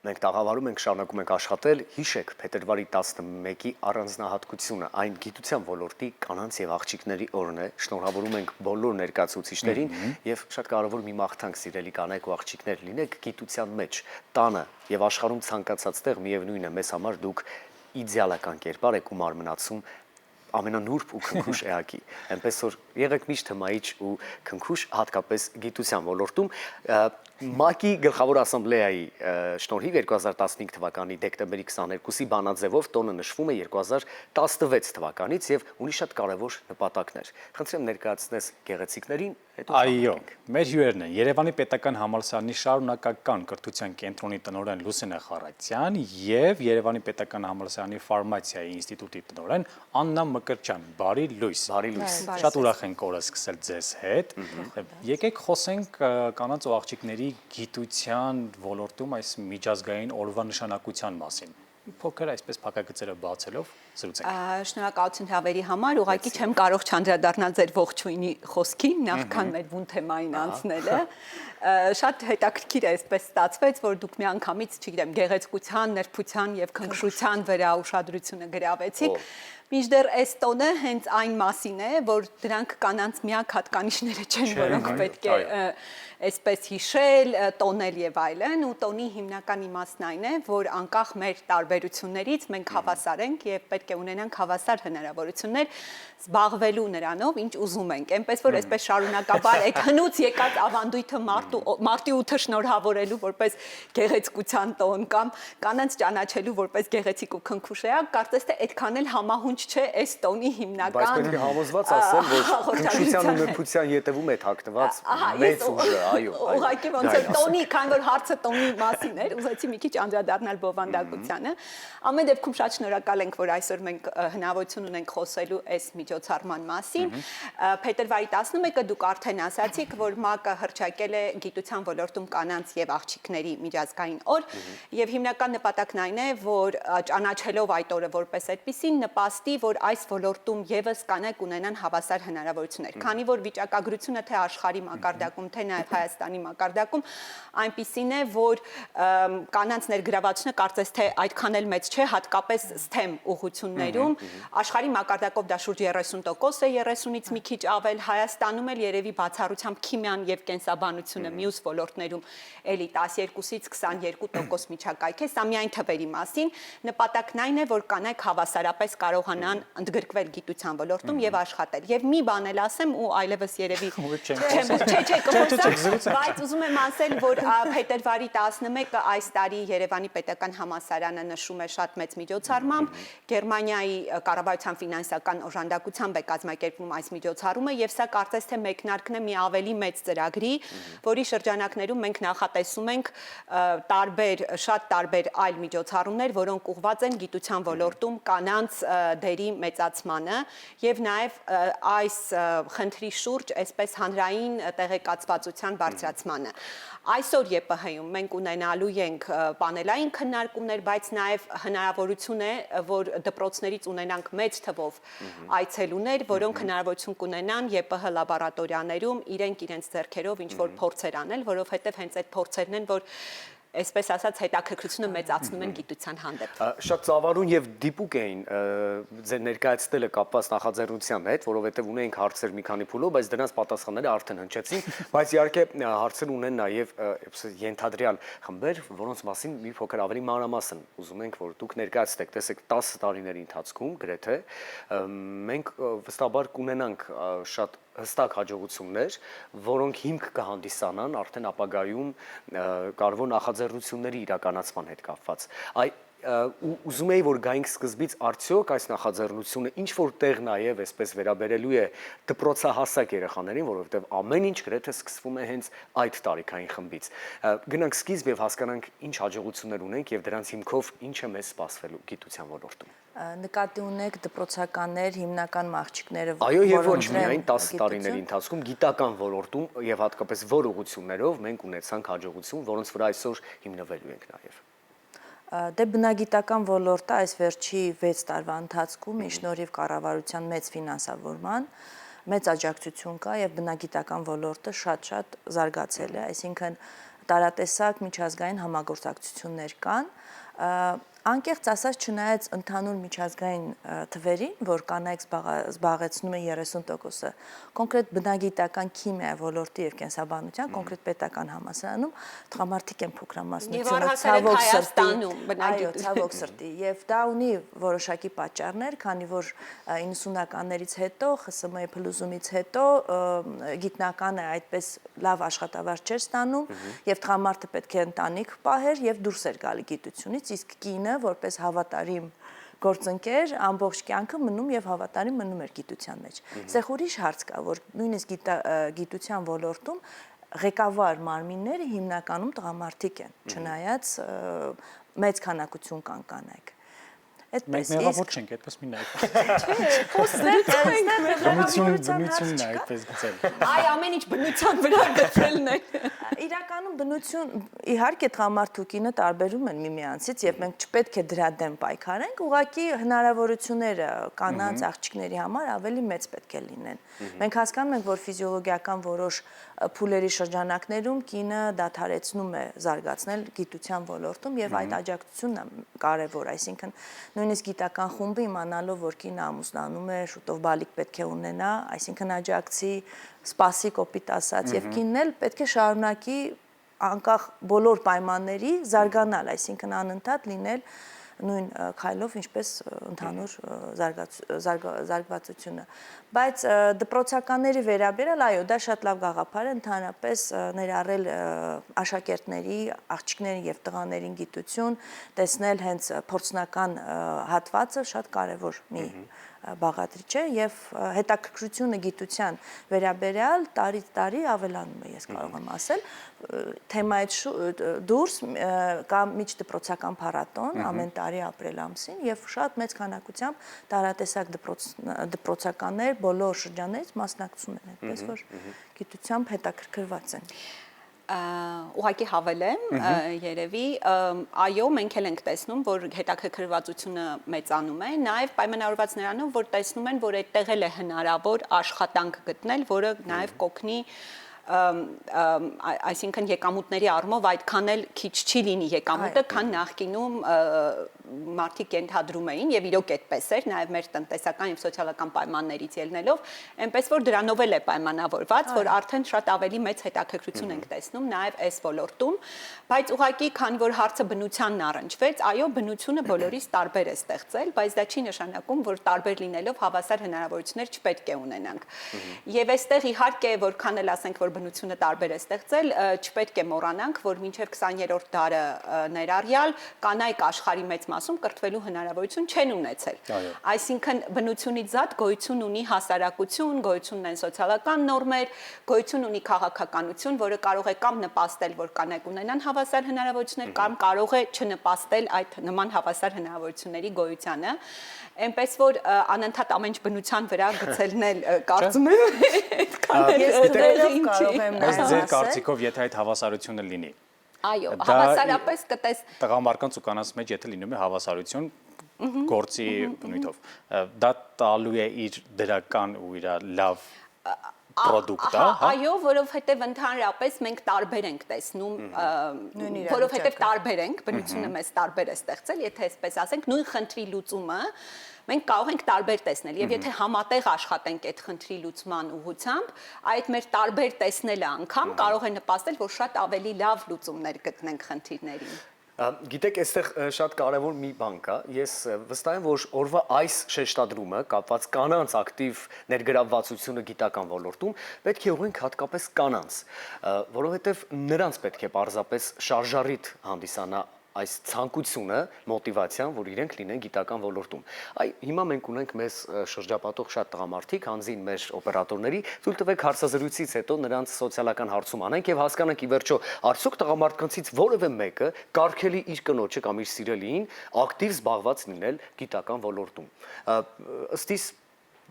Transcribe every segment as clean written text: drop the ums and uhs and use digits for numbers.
մենք տաղավարում ենք, շարունակում ենք աշխատել, հիշեք փետրվարի 11-ի առանձնահատկությունը, այն գիտության ոլորտի կանանց եւ աղջիկների օրն է, շնորհավորում ենք բոլոր ներկայացուցիչներին եւ շատ կարեւոր մի մաղթանք սիրելի կանայք ու աղջիկներ լինեք գիտության մեջ, տանը եւ աշխարհում ցանկացած տեղ միևնույն է մեզ համար դուք իդեալական կերպար եք ու մարմնացում ամենանուրբ ու քնքուշ էակի, այնպես որ եղեք միշտ հմայիչ ու քնքուշ հատկապես գիտության ոլորտում ՄԱԿ-ի գլխավոր ասամբլեայի շնորհիվ 2015 թվականի դեկտեմբերի 22-ի բանաձևով տոնը նշվում է 2016 թվականից եւ ունի շատ կարեւոր նպատակներ։ Խնդրեմ ներկայացնես գեղեցիկներին, հետո Այո, մեր հյուրերն են Երևանի Պետական Համալսարանի շարունակական կրթության կենտրոնի տնօրեն Լուսինե Խառատյան եւ Երևանի Պետական Համալսարանի ֆարմացիայի ինստիտուտի տնօրեն Աննա Մկրտչյան։ Բարի լույս։ Բարի լույս։ Շատ ուրախ ենք օրը սկսել ձեզ հետ։ Եկեք խոսենք կանանց ու աղջիկների գիտության ոլորտում այս միջազգային օրվա նշանակության մասին։ Փոքր այսպես փակագծերը բացելով զրուցենք։ Շնորհակալություն հավերի համար, ուղղակի չեմ կարող չանդրադառնալ ձեր ողջույնի խոսքին, նախքան մեր բուն թեմային անցնելը։ Շատ հետաքրքիր է այսպես ստացվեց, որ դուք միանգամից, չգիտեմ, գեղեցկության, նրբության եւ քնքշության վրա ուշադրությունը գրավեցիք։ Մինչդեռ այս տոնը հենց այն մասին է, որ դրանք կանանց միակ հատկանիշները չեն, որոնք պետք է այսպես հիշել, տոնել եւ այլն, ու տոնի հիմնական իմաստն այն է, որ անկախ մեր տարբերություններից մենք հավասար ենք եւ պետք է ունենանք հավասար հնարավորություններ զբաղվելու նրանով, ինչ ուզում ենք։ Այնպես որ այսպես շարունակաբար այդ հնուց եկած ավանդույթը մարտի 8-ը շնորհավորելու որպես գեղեցկության տոն կամ կանանց ճանաչելու որպես գեղեցիկ ու քնքուշ էակ, կարծես թե այդքան էլ համահունչ չէ այս տոնի հիմնական։ Բայց պետք է համոզված ասել, որ քնքշության ու նրբության ետևում է թաքնված մեծ ուժը, այո։ Ուղղակի ոնց է տոնի, քանի որ հարցը տոնի մասին էր, ուզեցի մի քիչ անդրադառնալ բովանդակությանը։ Ամեն դեպքում շատ շնորհակալ ենք, որ այսօր մենք հնարավորություն ունենք խոսելու այս միջոցառման մասին։ Փետրվարի 11-ը դուք արդեն ասացիք, որ ՄԱԿ-ը հռչակել է գիտության ոլորտում կանանց եւ աղջիկների միջազգային օր, եւ հիմնական նպատակն այն է, որ ճանաչելով այդ օրը որպես այդպեսին նպաստի, որ այս ոլորտում եւս կանայք ունենան հավասար հնարավորություններ։ Քանի որ վիճակագրությունը թե աշխարհի մակարդակում, թե նաեւ Հայաստանի մակարդակում այնպիսին է, որ կանանց ներգրավությունը կարծես թե այդքան էլ մեծ չէ, հատկապես STEM ուղղություններում, աշխարհի մակարդակով դա շուրջ 30% է, 30-ից մի քիչ ավել, Հայաստանում էլ երևի բացառությամբ քիմիան եւ կենսաբանությունը մյուս ոլորտներում էլի 12-ից 22% միջակայք է, սա միայն թվերի մասին, նպատակն այն է, որ կանայք հավասարապես կարողանան ընդգրկվել գիտության ոլորտում եւ աշխատել։ Եվ մի բան էլ ասեմ ու այլևս երևի բայց ուզում եմ ասել, որ փետրվարի 11-ը այս տարի Երևանի Պետական Համալսարանը նշում է շատ մեծ միջոցառմամբ, Գերմանիայի կառավարության ֆինանսական օժանդակությամբ է կազմակերպվում այս միջոցառումը եւ սա կարծես թե մեկնարկն է մի ավելի մեծ ծրագրի, որի շրջանակներում մենք նախատեսում ենք շատ տարբեր այլ միջոցառումներ, որոնք ուղղված են գիտության ոլորտում կանանց դերի մեծացմանը եւ նաեւ այս խնդրի շուրջ այսպես հանրային տեղեկացվածության բարձրացմանը։ Այսօր ԵՊՀ-ում մենք ունենալու ենք պանելային քննարկումներ, բայց նաև հնարավորություն է, որ դպրոցներից ունենանք մեծ թվով այցելուներ, որոնք հնարավորություն կունենան ԵՊՀ լաբորատորիաներում իրենց ձեռքերով ինչ-որ փորձեր անել, որովհետև հենց այդ փորձերն են, որ այսպես ասած հետաքրքրությունը մեծացնում են գիտության հանդեպ։ Շատ ծավալուն եւ դիպուկ էին ձեր ներկայացնելը կապված նախաձեռնության հետ, որովհետեւ ունեինք հարցեր մի քանի փուլով, բայց դրանց պատասխանները արդեն հնչեցին, բայց իհարկե հարցեր ունեն նաեւ ենթադրյալ խմբեր, որոնց մասին մի փոքր ավելի մանրամասն ուզում ենք, որ դուք ներկայացնեք, տեսեք 10 տարիների ընթացքում գրեթե մենք վստահաբար կունենանք շատ հստակ հաջողություններ, որոնք հիմք կհանդիսանան արդեն ապագայում կարևոր նախաձեռնությունների իրականացման հետ կապված։ Ուզում էի, որ գայինք սկզբից արդյոք այս նախաձեռնությունը ինչ-որ տեղ նաև այսպես վերաբերելու է դպրոցահասակ երեխաներին, որովհետև ամեն ինչ գրեթե սկսվում է հենց այդ տարիքային խմբից։ Գնանք սկիզբ եւ հասկանանք ինչ հաջողություններ ունենք եւ դրանց հիմքով ինչ է մեզ սպասվելու գիտության ոլորտում։ Նկատի ունեք դպրոցականներ, հիմնական աղջիկները, այո, եւ ոչ միայն 10 տարիների ընթացքում գիտական ոլորտում եւ հատկապես որ ուղղություններով մենք ունեցանք հաջողություն, որոնց վրա այսօր հիմնվելու ենք նաեւ։ Դե բնագիտական ոլորտը այս վերջի 6 տարվա ընթացքում ի շնորհիվ կառավարության մեծ ֆինանսավորման մեծ աջակցություն կա եւ բնագիտական ոլորտը շատ-շատ զարգացել է, այսինքն տարատեսակ միջազգային համագործակցություններ կան, անկեղծ ասած չնայած ընդհանուր միջազգային թվերին, որ կանայք զբաղեցնում են 30%-ը, կոնկրետ բնագիտական քիմիա ոլորտի եւ կենսաբանության կոնկրետ պետական համալսարանում տղամարդիկ են փոքրամասնությունը ցավոք սրտի եւ դա ունի որոշակի պատճառներ, քանի որ 90-ականներից հետո ԽՍՀՄ-ի փլուզումից հետո գիտնականը այդպես լավ աշխատավարձ չէր ստանում եւ տղամարդը պետք է ընտանիք պահեր եւ դուրս էր գալի գիտությունից, իսկ կինը որպես հավատարիմ գործընկեր ամբողջ կյանքը մնում եւ հավատարիմ մնում էր գիտության մեջ։ Սեղ ուրիշ հարց կա, որ նույնիսկ գիտության ոլորտում ղեկավար մարմինները հիմնականում տղամարդիկ են, չնայած մեծ քանակություն կան կանայք։ Մենք մեղավոր չենք, այդպես մի նայեք։ Բնությունն է այդպես գծել։ Այ ամեն ինչ բնության վրա գծելն է։ Իրականում բնություն իհարկե տղամարդ ու կինը տարբերում են միմյանցից եւ մենք չպետք է դրա դեմ պայքարենք, ուղղակի հնարավորությունները կանանց աղջիկների համար ավելի մեծ պետք է լինեն։ Մենք հասկանում ենք, որ ֆիզիոլոգիական որոշ փուլերի շրջանակներում կինը դադարեցնում է զարգացնել գիտության ոլորտում եւ այդ աջակցությունն է կարեւոր, այսինքն նույնիսկ գիտական խումբը իմանալով, որ կինը ամուսնանում է, շուտով բալիկ պետք է ունենա, այսինքն աջակցի, սպասի կոպիտ ասած եւ կինն էլ պետք է շարունակի անկախ բոլոր պայմանների զարգանալ, այսինքն անընդհատ լինել նույն քայլով, ինչպես ընդհանուր զարգվածությունը։ Բայց դպրոցականների վերաբերյալ, այո, դա շատ լավ գաղափար է, ընդհանրապես ներառել աշակերտների, աղջիկների եւ տղաներին գիտություն, տեսնել հենց փորձնական հատվածը շատ կարեւոր մի բաղադրիչ է եւ հետաքրքրությունը գիտության վերաբերյալ տարի ավելանում է, ես կարող եմ ասել, թեմայից դուրս կա միջդպրոցական փառատոն ամեն տարի ապրիլ ամսին եւ շատ մեծ քանակությամբ տարատեսակ դպրոցականներ բոլոր շրջաններից մասնակցում են, այդպես որ գիտությամբ հետաքրքրված են։ Ուղղակի հավելեմ, երևի, այո, մենք էլ ենք տեսնում, որ հետաքրքրվածությունը մեծանում է, նաև պայմանավորված նրանով, որ տեսնում են, որ այդտեղ էլ է հնարավոր աշխատանք գտնել, որը նաև կօգնի այսինքն եկամուտների առումով այդքան էլ քիչ չի լինի եկամուտը, քան նախկինում մարդիկ ենթադրում էին եւ իրոք այդպես էր, նաեւ մեր տնտեսական եւ սոցիալական պայմաններից ելնելով, այնպես որ դրանով էլ է պայմանավորված, որ արդեն շատ ավելի մեծ հետաքրքրություն ենք տեսնում նաեւ այս ոլորտում, բայց ուղղակի քանի որ հարցը բնությանն առնչվեց, այո, բնությունը բոլորիս տարբեր է ստեղծել, բայց դա չի նշանակում, որ տարբեր լինելով հավասար հնարավորություններ չպետք է ունենանք։ Եվ այստեղ իհարկե որքան էլ ասենք, որ բնությունը տարբեր է ստեղծել, չպետք է մոռանանք, որ մինչև 20-րդ դարը ներառյալ կանայք աշխարհի մեծ մասում կրթվելու հնարավորություն չեն ունեցել։ Այսինքն բնությունից զատ գոյություն ունի հասարակություն, գոյություն ունեն սոցիալական նորմեր, գոյություն ունի քաղաքականություն, որը կարող է կամ նպաստել, որ կանայք ունենան հավասար հնարավորություններ, կամ կարող է չնպաստել այդ նման հավասար հնարավորությունների գոյությանը։ Այնպես որ անընդհատ ամեն ինչ բնության վրա գցելն էլ կարծում եմ Բայց ձեր կարծիքով եթե այդ հավասարությունը լինի։ Այո, հավասարապես կտես տղամարդկանց ու կանանց մեջ եթե լինում է հավասարություն գործի բնույթով, դա տալու է իր դրական ու իր լավ պրոդուկտը, հա։ Այո, որովհետև ընդհանրապես մենք տարբեր ենք տեսնում, որովհետև տարբեր ենք, բնությունը մեզ տարբեր է ստեղծել, եթե այսպես ասենք, նույն խնդրի լուծումը մենք կարող ենք տարբեր տեսնել եւ եթե համատեղ աշխատենք այդ խնդրի լուծման ուղղությամբ, այդ մեր տարբեր տեսնելը անգամ կարող է նպաստել, որ շատ ավելի լավ լուծումներ գտնենք խնդիրներին։ Գիտեք, այստեղ շատ կարևոր մի բան կա։ Ես վստահ եմ, որ օրվա այս շեշտադրումը կապված կանանց ակտիվ ներգրավվածությունը գիտական ոլորտում պետք է ուղղենք հատկապես կանանց, որովհետև նրանց պետք է պարզապես շարժառիթ հանդիսանա այս ցանկությունը, մոտիվացիան, որ իրենք լինեն գիտական ոլորտում։ Այ հիմա մենք ունենք մեզ շրջապատող շատ տղամարդիկ, հանձին մեր օպերատորների, թույլ տվեք հարցազրույցից հետո նրանց սոցիալական հարցում անենք եւ հասկանանք ի վերջո, արդյոք տղամարդկանցից որևէ մեկը կարգելի իր կնոջը կամ իր սիրելիին ակտիվ զբաղված լինել գիտական ոլորտում։ Ըստ իս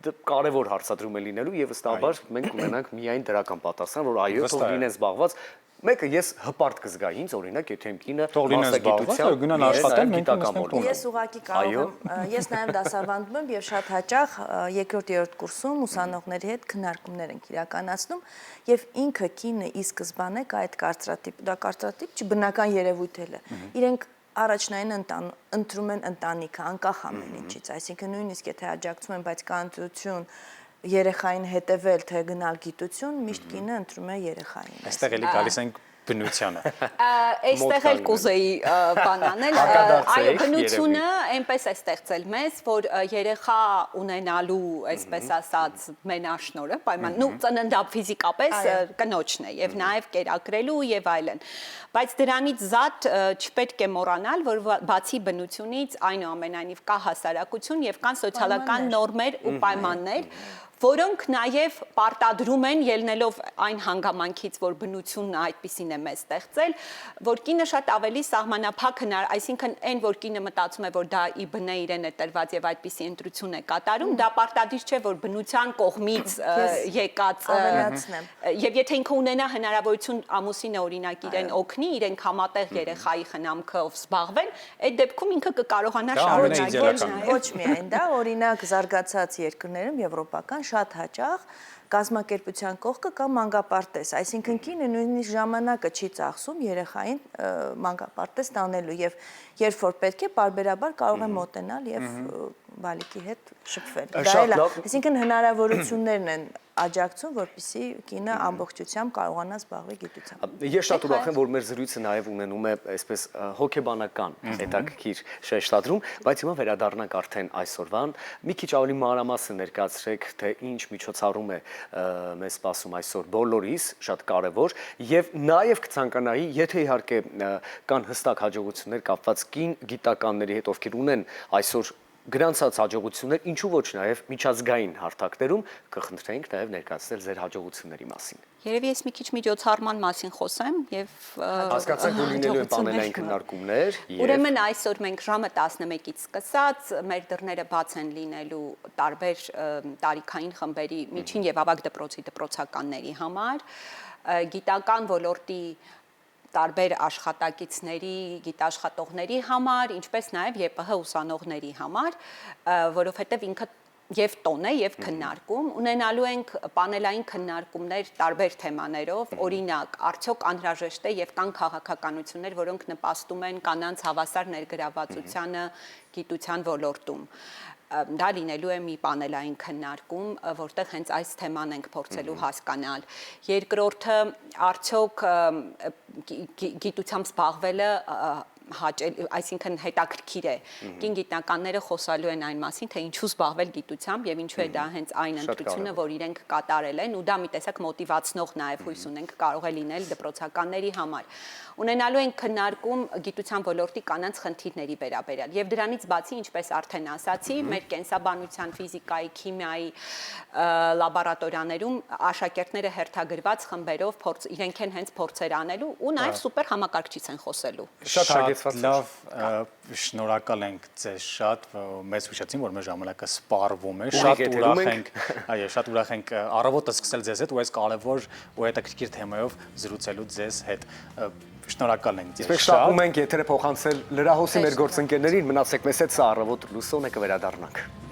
կարևոր հարցադրում է լինելու եւ ըստաբար մենք ունենանք միայն դրական պատասխան, որ այո, թող լինեն զբաղված Մեկը ես հպարտ կզգայի ինձ օրինակ, եթե իմ կինը Թող լինեն զբաղված, գնան աշխատեն, մենք նստենք տուն։ Ես ուղղակի կարող եմ, ես նաև դասավանդում եմ եւ շատ հաճախ երկրորդ կուրսում ուսանողների հետ քննարկումներ ենք իրականացնում եւ ինքը կինը ի սկզբանե կա այդ կարծրատիպ չի բնական երևույթ էլ է։ Իրենք առաջնային ընտրում են ընտանիքը անկախ ամեն ինչից, այսինքն նույնիսկ եթե աջակցում են, բայց կա ընտրություն երեխային հետևել, թե գնալ գիտություն, միշտ կինը ընտրում է երեխային։ Այստեղ էլի գալիս ենք բնությանը։ Այստեղ էլ կուզեի բան անել, այո, բնությունը այնպես է ստեղծել մեզ, որ երեխա ունենալու, այսպես ասած, մենաշնորհը, պայման, նու ծննդապ ֆիզիկապես կնոջն է եւ նաեւ կերակրելու եւ այլն։ Բայց դրանից զատ չպետք է մոռանալ, որ բացի բնությունից այնուամենայնիվ կա հասարակություն եւ կան սոցիալական նորմեր ու պայմաններ, որոնք նաև պարտադրում են ելնելով այն հանգամանքից, որ բնությունն այդպիսին է մեզ ստեղծել, որ կինը շատ ավելի սահմանափակ այսինքն այն, որ կինը մտածում է, որ դա ի բնե իրեն է տրված եւ այդպիսի ընտրություն է կատարում, դա պարտադիր չէ, որ բնության կողմից եկած եւ եթե ինքը ունենա հնարավորություն ամուսինը օրինակ իրեն օգնի, իրենք համատեղ երեխայի խնամքով զբաղվեն, այդ դեպքում ինքը կկարողանա շարունակել ոչ միայն դա, օրինակ զարգացած երկրներում եվրոպական շատ հաճախ կազմակերպության կողքը կա մանկապարտեզ, այսինքն կինը նույնիսկ ժամանակը չի ծախսում երեխային մանկապարտեզ տանելու եւ երբ որ պետք է պարբերաբար կարող է մոտենալ եւ բալիկի հետ շփվել։ Դա էլ է, այսինքն հնարավորություններն են աջակցում, որպեսզի կինը ամբողջությամբ կարողանա զբաղվել գիտությամբ։ Ես շատ ուրախ եմ, որ մեր զրույցը նաև ունենում է այսպես հոգեբանական հետաքրքիր շեշտադրում, բայց հիմա վերադառնանք արդեն այսօրվան, մի քիչ ավելի մանրամասն ներկայացրեք, թե ինչ միջոցառում է մեզ սպասում այսօր բոլորիս, շատ կարևոր, եւ նաև կցանկանայի, եթե իհարկե կան հստակ հաջողություններ կապված կին գիտականների հետ, ովքեր ունեն այսօր գրանցած հաջողություններ, ինչու ոչ նաև միջազգային հարթակներում կխնդրենք նաև ներկայացնել ձեր հաջողությունների մասին։ Երևի ես մի քիչ միջոցառման մասին խոսեմ եւ հասկացանք, որ լինելու են պանելային քննարկումներ եւ ուրեմն այսօր մենք ժամը 11-ից սկսած մեր դռները բաց են լինելու տարբեր տարիքային խմբերի միջին եւ ավագ դպրոցի դպրոցականների համար, գիտական ոլորտի տարբեր աշխատակիցների, գիտաշխատողների համար, ինչպես նաև ԵՊՀ ուսանողների համար, որովհետև ինքը եւ տոն է եւ քննարկում, ունենալու ենք պանելային քննարկումներ տարբեր թեմաներով, օրինակ, արդյոք անհրաժեշտ է եւ կան քաղաքականություններ, որոնք նպաստում են կանանց հավասար ներգրավվածությանը գիտության ոլորտում։ Դա լինելու է մի պանելային քննարկում, որտեղ հենց այս թեման ենք փորձելու հասկանալ։ Երկրորդը, արդյոք գիտությամբ զբաղվելը այսինքն հետաքրքիր է։ Կին գիտնականները խոսալու են այն մասին, թե ինչու զբաղվել գիտությամբ եւ ինչու է դա հենց այն ընտրությունը, որ իրենք կատարել են, ու դա մի տեսակ մոտիվացնող նաեւ հույս ունենք կարող է լինել դպրոցականների համար։ Ունենալու են քննարկում գիտության ոլորտի կանանց խնդիրների վերաբերյալ եւ դրանից բացի, ինչպես արդեն ասացի, մեր կենսաբանության, ֆիզիկայի, քիմիայի լաբորատորիաներում աշակերտները հերթագրված խմբերով իրենք են հենց փորձեր անելու ու նաեւ սուպեր համակարգչից են խոսելու։ Շատ լավ, շնորհակալ ենք ձեզ շատ, մեզ հուշեցին, որ մեր ժամանակը սպառվում է, շատ ուրախ ենք, այո, շատ ուրախ ենք առավոտը սկսել ձեզ հետ ու այս կարևոր ու հետաքրքիր թեմայով զրուցելու ձեզ հետ։ Շնորհակալ ենք ձեզ շատ։ Իսկ շտապում ենք եթերը փոխանցել լրահոսի մեր գործընկերներին, մնացեք մեզ հետ, սա առավոտ լուսոն է կվերադառնանք։